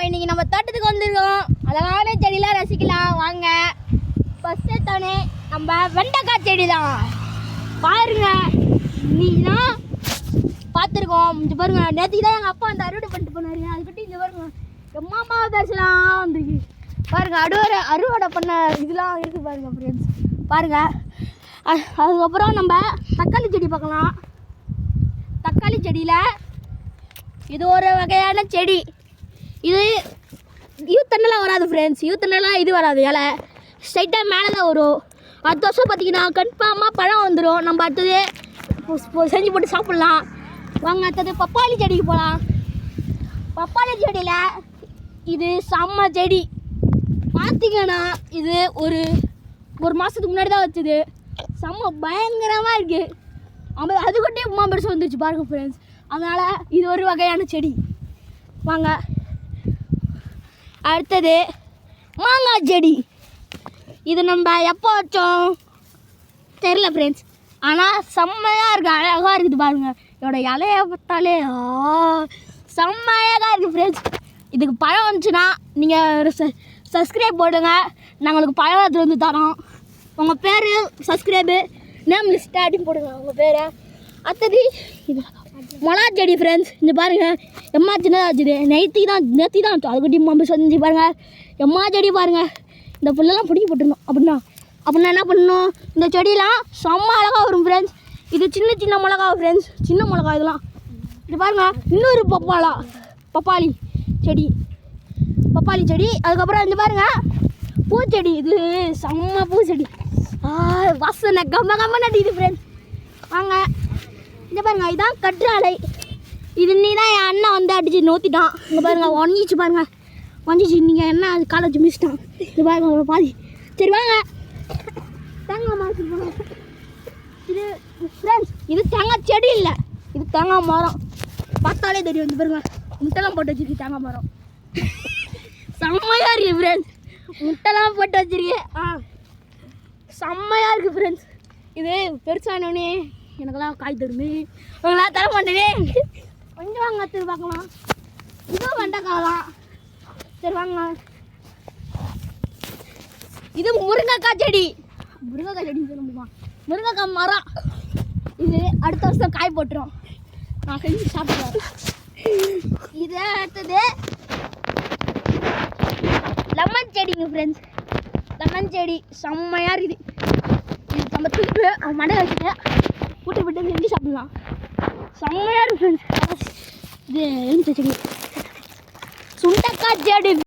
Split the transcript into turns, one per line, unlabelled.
இன்னைக்கு நம்ம தோட்டத்துக்கு வந்திருக்கோம். அழகான செடியெல்லாம் ரசிக்கலாம் வாங்க. ஃபர்ஸ்ட் தானே நம்ம வெண்டைக்காய் செடி தான் பாருங்க. இன்னைக்குதான் பார்த்துருக்கோம். இங்கே பாருங்க, நேற்றுக்கு தான் எங்கள் அப்பா அந்த அறுவடை பண்ணிட்டு போனாரு. அதுக்கிட்ட இங்கே பாருங்க எம்மாமா பேசலாம் வந்துருக்கு பாருங்க. அறுவடை பண்ண இதெல்லாம் இருக்குது பாருங்க ஃப்ரெண்ட்ஸ். பாருங்க. அதுக்கப்புறம் நம்ம தக்காளி செடி பார்க்கலாம். தக்காளி செடியில் இது ஒரு வகையான செடி. இது யூத்தண்ணெலாம் வராது ஃப்ரெண்ட்ஸ். யூத்தண்ணெலாம் இது வராது, இலை ஸ்ட்ரைட்டாக மேலே தான் வரும். அடுத்த வருஷம் பார்த்திங்கன்னா கன்ஃபார்மாக பழம் வந்துடும். நம்ம அடுத்தது செஞ்சு போட்டு சாப்பிட்லாம் வாங்க. அடுத்தது பப்பாளி செடிக்கு போகலாம். பப்பாளி செடியில் இது செம்ம செடி. பார்த்திங்கன்னா இது ஒரு மாதத்துக்கு முன்னாடி தான் வச்சுது. செம்ம பயங்கரமாக இருக்குது. அதுக்கிட்டே பெருசு வந்துருச்சு பாருங்க ஃப்ரெண்ட்ஸ். அதனால் இது ஒரு வகையான செடி வாங்க. அடுத்தது மாங்காய் செடி. இது நம்ம எப்போ வச்சோம் தெரில ஃப்ரெண்ட்ஸ். ஆனால் செம்மையாக இருக்குது, அழகாக இருக்குது பாருங்க. இதோட இலையை பார்த்தாலே செம்ம அழகாக இருக்குது ஃப்ரெண்ட்ஸ். இதுக்கு பழம் வந்துச்சுன்னா நீங்கள் சப்ஸ்கிரைப் போடுங்க, நாங்கள் உங்களுக்கு பழம் எடுத்துகிட்டு வந்து தரோம். உங்கள் பேர் சப்ஸ்கிரைபு நேம் லிஸ்ட்டு அப்படின்னு போடுங்க உங்கள் பேரை. அடுத்தது இது மிளகா செடி ஃப்ரெண்ட்ஸ். இந்த பாருங்கள் எம்மா சின்னதாக வச்சுது. நேற்று தான் அதுக்கிட்டி மம்பி செஞ்சு பாருங்கள். எம்மா செடி பாருங்கள். இந்த புல்லெல்லாம் பிடிக்கி போட்டுருணும். அப்படின்னா என்ன பண்ணணும், இந்த செடியெலாம் செம்ம அழகாக வரும் ஃப்ரெண்ட்ஸ். இது சின்ன மிளகா ஃப்ரெண்ட்ஸ், சின்ன மிளகா இதெல்லாம். இது பாருங்கள் இன்னொரு பப்பாளி செடி. அதுக்கப்புறம் இந்த பாருங்கள் பூச்செடி. இது செம்ம பூச்செடி. வாசனை கம்ம நடிக்குது ஃப்ரெண்ட்ஸ் வாங்க. இந்த பாருங்கள் இதுதான் கற்றாழை. இது நீ தான் என் அண்ணன் வந்து அடித்து நோத்திட்டான். இங்கே பாருங்கள் ஒன்றிச்சு பாருங்கள், ஒன்றிச்சு. நீங்கள் என்ன அது காலை வச்சு மிச்சிட்டான். இது பாருங்கள் பாதி. சரி வாங்க தேங்காய் மரம். இது ஃப்ரெண்ட்ஸ் இது தேங்காய் செடி இல்லை, இது தேங்காய் மரம். பார்த்தாலே தெரியும். இது பாருங்கள் முட்டைலாம் போட்டு வச்சுருக்கு தேங்காய் மரம். செம்மையாக இருக்குது ஃப்ரெண்ட்ஸ். முட்டைலாம் போட்டு வச்சுருக்கேன். செம்மையாக இருக்குது ஃப்ரெண்ட்ஸ். இது பெருசானோடனே எனக்கெல்லாம் காய் தருமே, உங்களாம் தர மாட்டேனே. கொஞ்சம் வாங்க திரு பார்க்கலாம். இதுவும் வெண்டைக்காய் தான். சரி வாங்க. இது முருங்கைக்காய் செடி சொல்ல முடியுமா, முருங்கைக்காய் மரம். இது அடுத்த வருஷம் காய் போட்டுரும். நான் செஞ்சு சாப்பிடுவேன். இது அடுத்தது லெமன் செடிங்க ஃப்ரெண்ட்ஸ். லெமன் செடி செம்மையாக இருக்குது. இது நம்ம தூக்கிட்டு மடை வச்சுட்டு விட்டு செஞ்சு சாப்பிடலாம். செம்மையாக இருக்குது ஃப்ரெண்ட்ஸ். இது எலுமிச்சை செடி, சுண்டைக்காய் செடி.